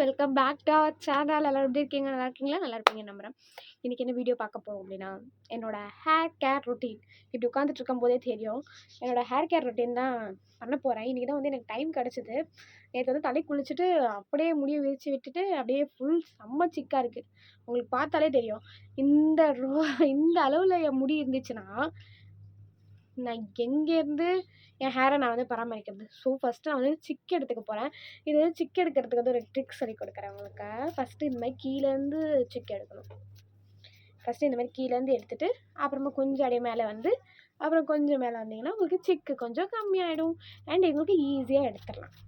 Welcome back to our channel. எல்லோரும் எப்படி இருக்கீங்க? நல்லா இருக்கீங்களா? நல்லா இருப்பீங்க நம்புகிறேன். இன்றைக்கி என்ன வீடியோ பார்க்க போகிறோம் அப்படின்னா, என்னோடய ஹேர் கேர் ரொட்டீன். இப்படி உட்காந்துட்டு இருக்கும் போதே தெரியும், என்னோடய ஹேர் கேர் ரொட்டீன் தான் பண்ண போகிறேன். இன்றைக்கி தான் வந்து எனக்கு டைம் கிடச்சிது. நேற்று வந்து தலை குளிச்சுட்டு அப்படியே முடியை விரித்து விட்டுட்டு அப்படியே ஃபுல் செம்ம சிக்காக இருக்குது. உங்களுக்கு பார்த்தாலே தெரியும். இந்த அளவில் என் முடி இருந்துச்சுன்னா நான் எங்கேருந்து என் ஹேரை நான் வந்து பராமரிக்கிறது? ஸோ ஃபஸ்ட்டு நான் வந்து சிக்கு எடுத்துக்க போகிறேன். இது வந்து சிக்கு எடுக்கிறதுக்கு வந்து ஒரு ட்ரிக் சொல்லி கொடுக்குறேன் உங்களுக்கு. ஃபஸ்ட்டு இந்த மாதிரி கீழேருந்து சிக்கு எடுக்கணும். ஃபஸ்ட்டு இந்த மாதிரி கீழேருந்து எடுத்துகிட்டு அப்புறமா கொஞ்சம் அப்படியே மேலே வந்து அப்புறம் கொஞ்சம் மேலே வந்தீங்கன்னா உங்களுக்கு சிக்கு கொஞ்சம் கம்மியாகிடும். அண்ட் எங்களுக்கு ஈஸியாக எடுத்துடலாம்.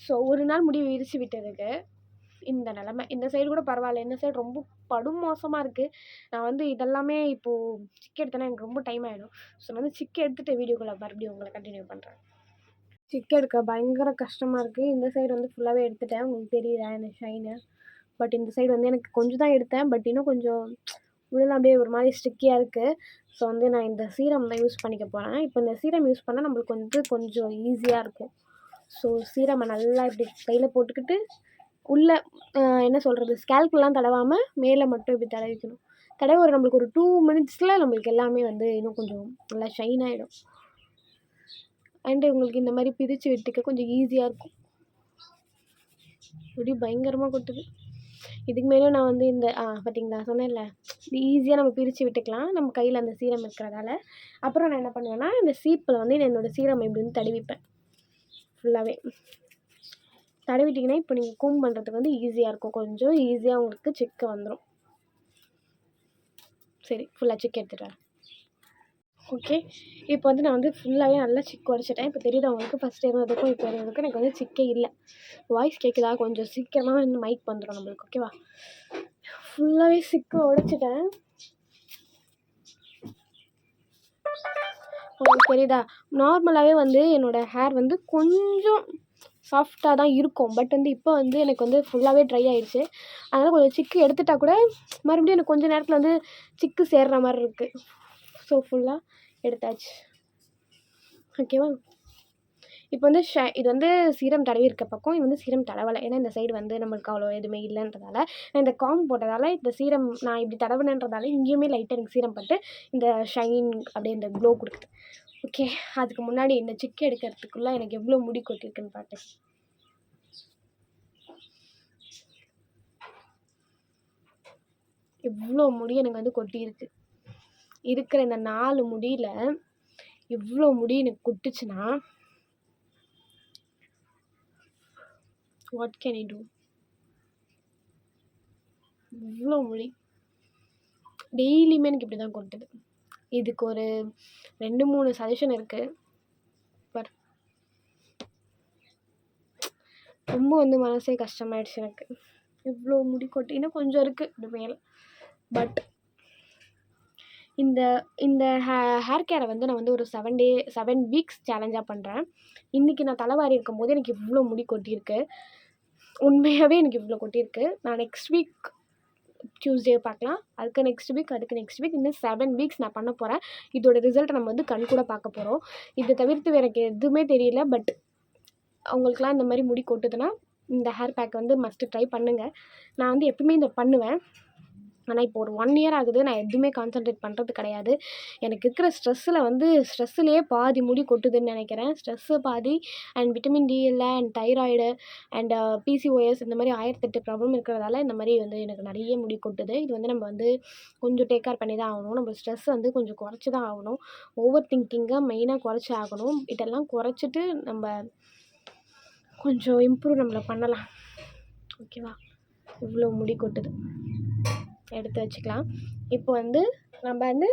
ஸோ ஒரு நாள் முடி விரித்து விட்டதுக்கு இந்த நிலமை. இந்த சைடு கூட பரவாயில்ல, இந்த சைடு ரொம்ப படும் மோசமாக இருக்குது. நான் வந்து இதெல்லாமே இப்போது சிக்கு எடுத்தேன்னா எனக்கு ரொம்ப டைம் ஆகிடும். ஸோ நான் வந்து சிக்கு எடுத்துகிட்டு வீடியோக்குள்ளே மறுபடியும் உங்களை கண்டினியூ பண்ணுறேன். சிக்கு எடுக்க பயங்கர கஷ்டமாக இருக்குது. இந்த சைடு வந்து ஃபுல்லாகவே எடுத்துட்டேன். உங்களுக்கு தெரியுதா எனக்கு ஷைனு? பட் இந்த சைடு வந்து எனக்கு கொஞ்சம் தான் எடுத்தேன். பட் இன்னும் கொஞ்சம் உள்ள அப்படியே ஒரு மாதிரி ஸ்டிக்கியாக இருக்குது. ஸோ வந்து நான் இந்த சீரம் தான் யூஸ் பண்ணிக்க போகிறேன். இப்போ இந்த சீரம் யூஸ் பண்ணால் நம்மளுக்கு வந்து கொஞ்சம் ஈஸியாக இருக்கும். ஸோ சீரமை நல்லா இப்படி கையில் போட்டுக்கிட்டு உள்ளே என்ன சொல்கிறது, ஸ்கேல்ப்லாம் தடவாமல் மேலே மட்டும் இப்படி தடவிக்கணும். தடவை நம்மளுக்கு ஒரு 2 மினிட்ஸில் நம்மளுக்கு எல்லாமே வந்து இன்னும் கொஞ்சம் நல்லா ஷைன் ஆகிடும். அண்டு உங்களுக்கு இந்த மாதிரி பிரித்து விட்டுக்க கொஞ்சம் ஈஸியாக இருக்கும். இப்படி பயங்கரமாக கொட்டுது. இதுக்கு மேலே நான் வந்து இந்த பார்த்தீங்களா சொன்னேன்ல, இது ஈஸியாக நம்ம பிரித்து விட்டுக்கலாம் நம்ம கையில் அந்த சீரம் இருக்கிறதால. அப்புறம் நான் என்ன பண்ணுவேன்னா, இந்த சீப்பில் வந்து என்னோடய சீரம் இப்படி வந்து தடவிப்பேன் ஃபுல்லாகவே. தடவிட்டிங்கன்னா இப்போ நீங்கள் கூம் பண்ணுறதுக்கு வந்து ஈஸியாக இருக்கும். கொஞ்சம் ஈஸியாக உங்களுக்கு சிக்கு வந்துடும். சரி, ஃபுல்லாக சிக்கு எடுத்துகிட்டு வரேன். ஓகே, இப்போ வந்து நான் வந்து ஃபுல்லாகவே நல்லா சிக்கு உடச்சிட்டேன். இப்போ தெரியுது அவங்களுக்கு ஃபஸ்ட் இருந்ததுக்கும் இப்போ இருந்ததுக்கும் எனக்கு வந்து சிக்கே இல்லை. வாய்ஸ் கேட்குதா? கொஞ்சம் சீக்கிரமாக வந்து மைக் வந்துடும் நம்மளுக்கு. ஓகேவா? ஃபுல்லாகவே சிக்கு உடச்சிட்டேன். உங்களுக்கு தெரியுதா? நார்மலாகவே வந்து என்னோடய ஹேர் வந்து கொஞ்சம் சாஃப்டாக தான் இருக்கும். பட் வந்து இப்போ வந்து எனக்கு வந்து ஃபுல்லாகவே ட்ரை ஆகிடுச்சு. அதனால் கொஞ்சம் சிக்கு எடுத்துட்டால் கூட மறுபடியும் எனக்கு கொஞ்சம் நேரத்தில் வந்து சிக்கு சேர்ற மாதிரி இருக்குது. ஸோ ஃபுல்லாக எடுத்தாச்சு. ஓகேவா? இப்போ வந்து இது வந்து சீரம் தடவி இருக்க பக்கம், இது வந்து சீரம் தடவலை. ஏன்னா இந்த சைடு வந்து நம்மளுக்கு அவ்வளோ எதுவுமே இல்லைன்றதால நான் இந்த காம் போட்டதால் இந்த சீரம் நான் இப்படி தடவினன்றதால இங்கேயுமே லைட்டாக எனக்கு சீரம் பட்டு இந்த ஷைன் அப்படியே இந்த க்ளோ கொடுக்குது. ஓகே, அதுக்கு முன்னாடி இந்த சிக்கு எடுக்கிறதுக்குள்ளே எனக்கு எவ்வளோ முடி கொட்டியிருக்குன்னு பார்த்தேன். இவ்வளோ முடி எனக்கு வந்து கொட்டியிருக்கு. இருக்கிற இந்த 4 முடியில் இவ்வளோ முடி எனக்கு கொட்டுச்சுன்னா வாட் கேன் ஐ டூ? இவ்வளோ முடி டெய்லியுமே எனக்கு இப்படி தான் கொட்டுது. இதுக்கு ஒரு 2-3 சஜஷன் இருக்குது. பட் ரொம்ப வந்து மனசே கஷ்டமாயிடுச்சு எனக்கு. இவ்வளோ முடி கொட்டி இன்னும் கொஞ்சம் இருக்குது இது மேலே. பட் இந்த ஹேர் கேரை வந்து நான் வந்து ஒரு 7 வீக்ஸ் சேலஞ்சாக பண்ணுறேன். இன்றைக்கி நான் தலைவாரி இருக்கும்போது எனக்கு இவ்வளோ முடி கொட்டியிருக்கு. உண்மையாகவே எனக்கு இவ்வளோ கொட்டியிருக்கு. நான் நெக்ஸ்ட் வீக் டியூஸ்டே பார்க்கலாம். அதுக்கு நெக்ஸ்ட் வீக் இன்னும் 7 வீக்ஸ் நான் பண்ண போகிறேன். இதோட ரிசல்ட்டை நம்ம வந்து கண் கூட பார்க்க போகிறோம். இதை தவிர்த்து எனக்கு எதுவுமே தெரியல. பட் அவங்களுக்குலாம் இந்த மாதிரி முடி கொட்டுதுன்னா இந்த ஹேர் பேக் வந்து மஸ்ட்டு ட்ரை பண்ணுங்கள். நான் வந்து எப்பவுமே இதை பண்ணுவேன். ஆனால் இப்போ ஒரு 1 இயர் ஆகுது நான் எதுவுமே கான்சன்ட்ரேட் பண்ணுறது கிடையாது. எனக்கு இருக்கிற ஸ்ட்ரெஸ்ஸுலேயே பாதி முடி கொட்டுதுன்னு நினைக்கிறேன். ஸ்ட்ரெஸ்ஸு பாதி, அண்ட் விட்டமின் டி இல்லை, அண்ட் தைராய்டு, அண்ட் பிசிஓஎஸ் இந்த மாதிரி 1008 ப்ராப்ளம் இருக்கிறதால இந்த மாதிரி வந்து எனக்கு நிறைய முடி கொட்டுது. இது வந்து நம்ம வந்து கொஞ்சம் டேக் கேர் பண்ணி தான் ஆகணும். நம்ம ஸ்ட்ரெஸ் வந்து கொஞ்சம் குறைச்சி தான் ஆகணும். ஓவர் திங்கிங்கை மெயினாக குறைச்சி ஆகணும். இதெல்லாம் குறைச்சிட்டு நம்ம கொஞ்சம் இம்ப்ரூவ் நம்மளை பண்ணலாம். ஓகேவா? இவ்வளோ முடி கொட்டுது, எடுத்து வச்சுக்கலாம். இப்போ வந்து நம்ம வந்து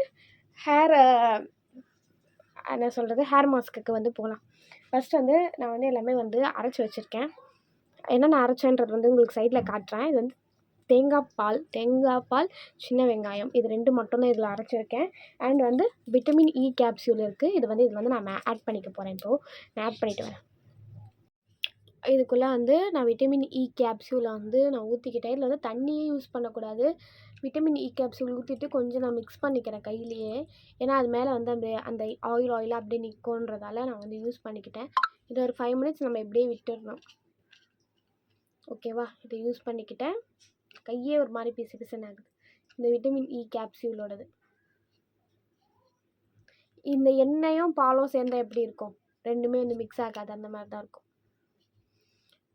என்ன சொல்கிறது, ஹேர் மாஸ்க்குக்கு வந்து போகலாம். ஃபஸ்ட்டு வந்து நான் வந்து எல்லாமே வந்து அரைச்சி வச்சுருக்கேன். என்னென்ன அரைச்சேன்றது வந்து உங்களுக்கு சைடில் காட்டுறேன். இது வந்து தேங்காய் பால், சின்ன வெங்காயம், இது 2 மட்டும் தான் இதில் அரைச்சிருக்கேன். அண்ட் வந்து விட்டமின் இ கேப்சியூல் இருக்குது. இது வந்து நான் ஆட் பண்ணிக்க போகிறேன். இப்போது நான் ஆட் பண்ணிவிட்டு வரேன். இதுக்குள்ளே வந்து நான் விட்டமின் இ கேப்சியூலை வந்து நான் ஊற்றிக்கிட்டேன். இதில் வந்து தண்ணியே யூஸ் பண்ணக்கூடாது. விட்டமின் இ கேப்சூல் ஊற்றிட்டு கொஞ்சம் நான் மிக்ஸ் பண்ணிக்கிறேன் கையிலேயே. ஏன்னா அது மேலே வந்து அந்த ஆயிலாக அப்படியே நிற்குன்றதால நான் வந்து யூஸ் பண்ணிக்கிட்டேன். இதை ஒரு 5 மினிட்ஸ் நம்ம இப்படியே விட்டுடணும். ஓகேவா? இதை யூஸ் பண்ணிக்கிட்டேன். கையே ஒரு மாதிரி பிசு பிசுன்னு ஆகுது. இந்த விட்டமின் இ கேப்சியூலோடது. இந்த எண்ணெயும் பாலும் சேர்ந்தால் எப்படி இருக்கும்? ரெண்டுமே வந்து மிக்ஸ் ஆகாது, அந்த மாதிரி தான் இருக்கும்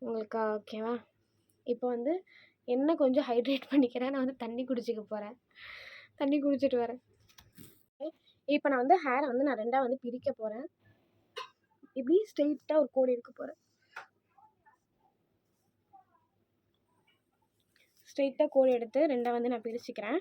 உங்களுக்கு. ஓகேவா? இப்போ வந்து எண்ணெய் கொஞ்சம் ஹைட்ரேட் பண்ணிக்கிறேன். நான் வந்து தண்ணி குடிச்சிக்க போகிறேன். தண்ணி குடிச்சிட்டு வரேன். இப்போ நான் வந்து ஹேரை வந்து நான் ரெண்டாக வந்து பிரிக்க போகிறேன். இப்படி ஸ்ட்ரெயிட்டாக ஒரு கோடு எடுக்க போகிறேன். ஸ்ட்ரெயிட்டாக கோடு எடுத்து ரெண்டாக வந்து நான் பிரிச்சுக்கிறேன்.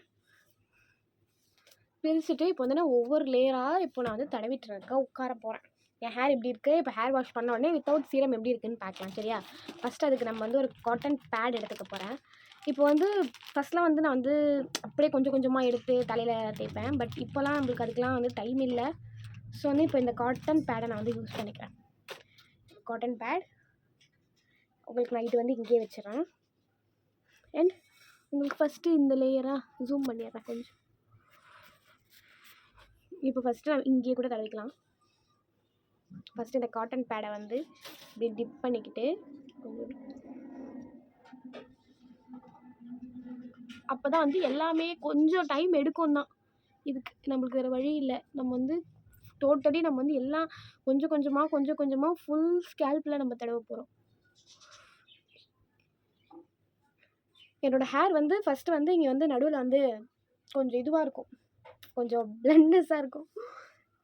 பிரிச்சுட்டு இப்போ வந்து நான் ஒவ்வொரு லேயராக இப்போ நான் வந்து தடவிட்டு இருக்கேன், உட்கார போகிறேன். என் ஹேர் இப்படி இருக்குது. இப்போ ஹேர் வாஷ் பண்ண உடனே வித்தவுட் சீரம் எப்படி இருக்குதுன்னு பார்க்கலாம். சரியா? ஃபஸ்ட்டு அதுக்கு நம்ம வந்து ஒரு காட்டன் பேட் எடுத்துக்க போகிறேன். இப்போ வந்து ஃபஸ்ட்லாம் வந்து நான் வந்து அப்படியே கொஞ்சம் கொஞ்சமாக எடுத்து தலையில் தேய்ப்பேன். பட் இப்போலாம் நம்மளுக்கு அதுக்கெலாம் வந்து டைம் இல்லை. ஸோ வந்து இப்போ இந்த காட்டன் பேடை நான் வந்து யூஸ் பண்ணிக்கிறேன். காட்டன் பேட் உங்களுக்கு நான் இது வந்து இங்கேயே வச்சிடறேன். அண்ட் உங்களுக்கு ஃபஸ்ட்டு இந்த லேயராக ஜூம் பண்ணிடுறேன் கொஞ்சம். இப்போ ஃபஸ்ட்டு நான் இங்கேயே கூட தடவிக்கலாம். ஃபஸ்ட்டு இந்த காட்டன் பேடை வந்து இப்படி டிப் பண்ணிக்கிட்டு கொஞ்சம், அப்போ தான் வந்து எல்லாமே கொஞ்சம் டைம் எடுக்கும் தான். இதுக்கு நம்மளுக்கு வேறு வழி இல்லை. நம்ம வந்து டோட்டலி நம்ம வந்து எல்லாம் கொஞ்சம் கொஞ்சமாக ஃபுல் ஸ்கேல்பில் நம்ம தடவ போகிறோம். என்னோடய ஹேர் வந்து ஃபஸ்ட்டு வந்து இங்கே வந்து நடுவில் வந்து கொஞ்சம் இதுவாக இருக்கும், கொஞ்சம் பிளண்ட்னஸாக இருக்கும்.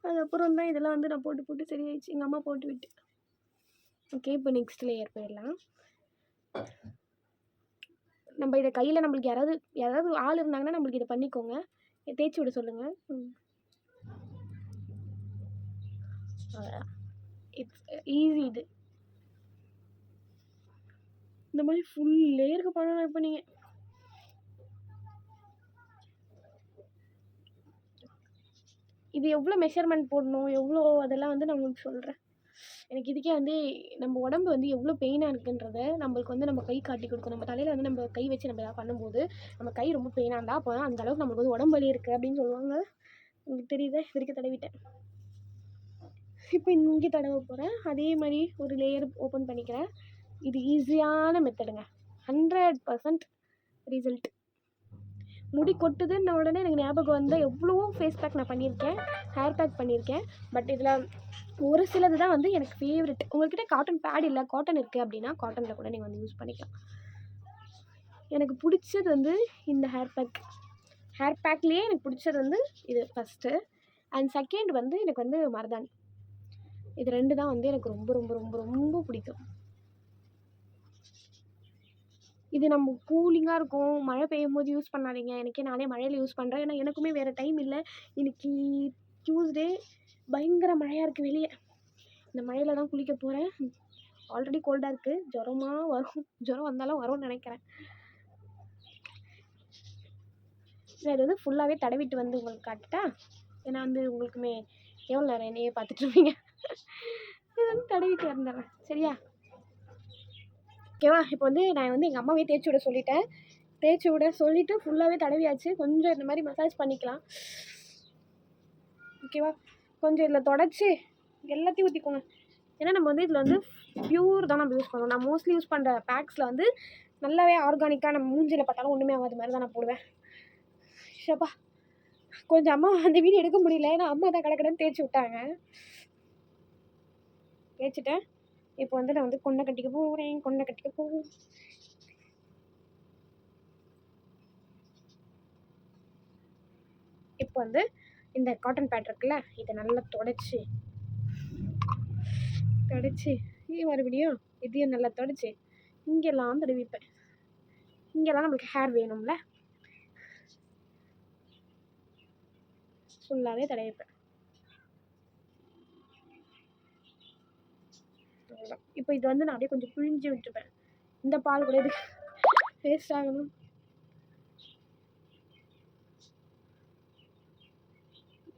அதுக்கப்புறம் தான் இதெல்லாம் வந்து நான் போட்டு சரியாயிடுச்சு. எங்கள் அம்மா போட்டு விட்டு. ஓகே, இப்போ நெக்ஸ்ட் லேயர் போயிடலாம். நம்ம இதை கையில் நம்மளுக்கு யாராவது ஆள் இருந்தாங்கன்னா நம்மளுக்கு இதை பண்ணிக்கோங்க, தேய்ச்சி விட சொல்லுங்கள். It's easy. இது இந்த மாதிரி ஃபுல் லேயருக்கு பண்ணணும். இப்போ நீங்கள் இது எவ்வளோ மெஷர்மெண்ட் போடணும், எவ்வளோ அதெல்லாம் வந்து நான் உங்களுக்கு சொல்கிறேன். எனக்கு இதுக்கே வந்து நம்ம உடம்பு வந்து எவ்வளோ பெயினாக இருக்குன்றத நம்மளுக்கு வந்து நம்ம கை காட்டி கொடுக்கும். நம்ம தலையில் வந்து நம்ம கை வச்சு நம்ம எதாவது பண்ணும்போது நம்ம கை ரொம்ப பெயினாக இருந்தால் அப்போ தான் அந்தளவுக்கு நம்மளுக்கு வந்து உடம்பு வலி இருக்குது அப்படின்னு சொல்லுவாங்க. உங்களுக்கு தெரியுதா? இது வரைக்கும் தடவிட்டேன். இப்போ இங்கே தடவை போகிறேன். அதே மாதிரி ஒரு லேயர் ஓப்பன் பண்ணிக்கிறேன். இது ஈஸியான மெத்தடுங்க, 100% ரிசல்ட். முடி கொட்டுதுன்ன உடனே எனக்கு ஞாபகம் வந்தால் எவ்வளவோ ஃபேஸ் பேக் நான் பண்ணியிருக்கேன், ஹேர் பேக் பண்ணியிருக்கேன். பட் இதில் ஒரு சிலது தான் வந்து எனக்கு ஃபேவரெட். உங்கள்கிட்ட காட்டன் பேட் இல்லை, காட்டன் இருக்குது அப்படின்னா காட்டனில் கூட நீங்கள் வந்து யூஸ் பண்ணிக்கலாம். எனக்கு பிடிச்சது வந்து இந்த ஹேர் பேக்லேயே எனக்கு பிடிச்சது வந்து இது ஃபஸ்ட்டு. அண்ட் செகண்ட் வந்து எனக்கு வந்து மருதாணி. இது ரெண்டு தான் வந்து எனக்கு ரொம்ப ரொம்ப ரொம்ப ரொம்ப பிடிக்கும். இது நம்ம கூலிங்காக இருக்கும், மழை பெய்யும் போது யூஸ் பண்ணாதீங்க. எனக்கே நானே மழையில் யூஸ் பண்ணுறேன். ஏன்னா எனக்குமே வேறு டைம் இல்லை. இன்றைக்கி டியூஸ்டே, பயங்கர மழையாக இருக்குது வெளியே. இந்த மழையில் தான் குளிக்க போகிறேன். ஆல்ரெடி கோல்டாக இருக்குது, ஜுரம் வந்தாலும் வரும்னு நினைக்கிறேன். நான் இது வந்து ஃபுல்லாகவே தடவிட்டு வந்து உங்களுக்கு காட்டுட்டா. ஏன்னா வந்து உங்களுக்குமே எவ்வளோ நேரம் என்னையே பார்த்துட்ருப்பீங்க. இது வந்து தடவிட்டு வந்துடுறேன். சரியா? ஓகேவா? இப்போ வந்து நான் வந்து எங்கள் அம்மாவே தேய்ச்சி விட சொல்லிட்டேன். தேய்ச்சி விட சொல்லிவிட்டு ஃபுல்லாகவே தடவியாச்சு. கொஞ்சம் இந்த மாதிரி மசாஜ் பண்ணிக்கலாம். ஓகேவா? கொஞ்சம் இதில் தொடச்சி எல்லாத்தையும் ஊற்றிக்கோங்க. ஏன்னா நம்ம வந்து இதில் வந்து ப்யூர் தான் நம்ம யூஸ் பண்ணுவோம். நான் மோஸ்ட்லி யூஸ் பண்ணுற பேக்ஸில் வந்து நல்லாவே ஆர்கானிக்காக நம்ம மூஞ்சியில் பட்டாலும் ஒன்றுமே ஆகாத மாதிரி தான் நான் போடுவேன். ஷப்பா, கொஞ்சம் அம்மா அந்த வீடியோ எடுக்க முடியல. ஏன்னா அம்மா தான் கடற்கடன்னு தேய்ச்சி விட்டாங்க. தேய்ச்சிட்டேன். இப்போ வந்து நான் வந்து கொண்டை கட்டிக்க போகிறேன். இப்போ வந்து இந்த காட்டன் பேட் இருக்குல்ல, இதை நல்லா தொடச்சி மறுபடியும் இதையும் நல்லா தொடச்சி இங்கெல்லாம் தடவிப்பேன். இங்கெல்லாம் நம்மளுக்கு ஹேர் வேணும்ல, ஃபுல்லாகவே தடவிப்பேன். இப்போ இது வந்து நான் அப்படியே கொஞ்சம் பிழிஞ்சு விட்டுருப்பேன். இந்த பால் கூட இது வேஸ்ட் ஆகணும்.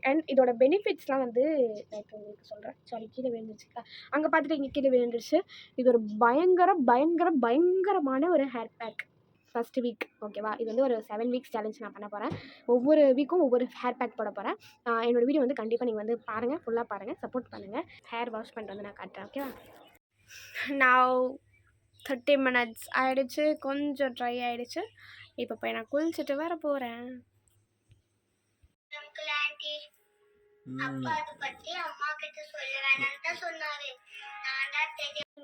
அண்ட் இதோட பெனிஃபிட்ஸ்லாம் வந்து நான் இப்போ உங்களுக்கு சொல்கிறேன். சாரி, கீழே விழுந்துருச்சுக்கா, அங்கே பார்த்துட்டு இங்கே கீழே விழுந்துருச்சு. இது ஒரு பயங்கரமான ஒரு ஹேர் பேக். ஃபஸ்ட்டு வீக் ஓகேவா? இது வந்து ஒரு 7 வீக்ஸ் சேலஞ்ச் நான் பண்ண போகிறேன். ஒவ்வொரு வீக்கும் ஒவ்வொரு ஹேர் பேக் போட போகிறேன். என்னோடய வீடியோ வந்து கண்டிப்பாக நீங்கள் வந்து பாருங்கள், ஃபுல்லாக பாருங்கள், சப்போர்ட் பண்ணுங்கள். ஹேர் வாஷ் பண்ணிட்டு வந்து நான் காட்டுறேன். ஓகேவா? நான் 30 மினிட்ஸ் ஆயிடுச்சு. கொஞ்சம் ட்ரை ஆயிடுச்சு. இப்போ போய் நான் குளிச்சுட்டு வர போகிறேன்.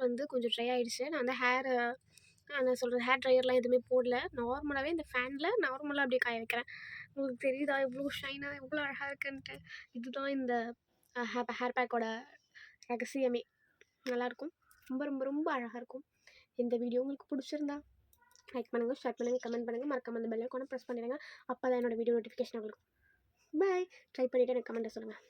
வந்து கொஞ்சம் ட்ரை ஆயிடுச்சு. நான் வந்து நான் சொல்கிறது ஹேர் ட்ரையர்லாம் எதுவுமே போடல. நார்மலாகவே இந்த ஃபேனில் நார்மலாக அப்படியே காய வைக்கிறேன். உங்களுக்கு தெரியுதா எவ்வளோ ஷைனாக எவ்வளோ அழகாக இருக்குன்ட்டு? இதுதான் இந்த ஹேர் பேக்கோட ரகசியமே. நல்லாயிருக்கும். ரொம்ப ரொம்ப ரொம்ப அழகாக இருக்கும். இந்த வீடியோ உங்களுக்கு பிடிச்சிருந்தா லைக் பண்ணுங்கள், ஷேர் பண்ணுங்கள், கமெண்ட் பண்ணுங்கள். மறக்காம அந்த பெல் ஐகானை ப்ரெஸ் பண்ணிடுங்க. அப்போ தான் என்னோடய வீடியோ நோட்டிஃபிகேஷன் உங்களுக்கு. பாய். ட்ரை பண்ணிவிட்டு எனக்கு கமெண்ட்டை சொல்லுங்கள்.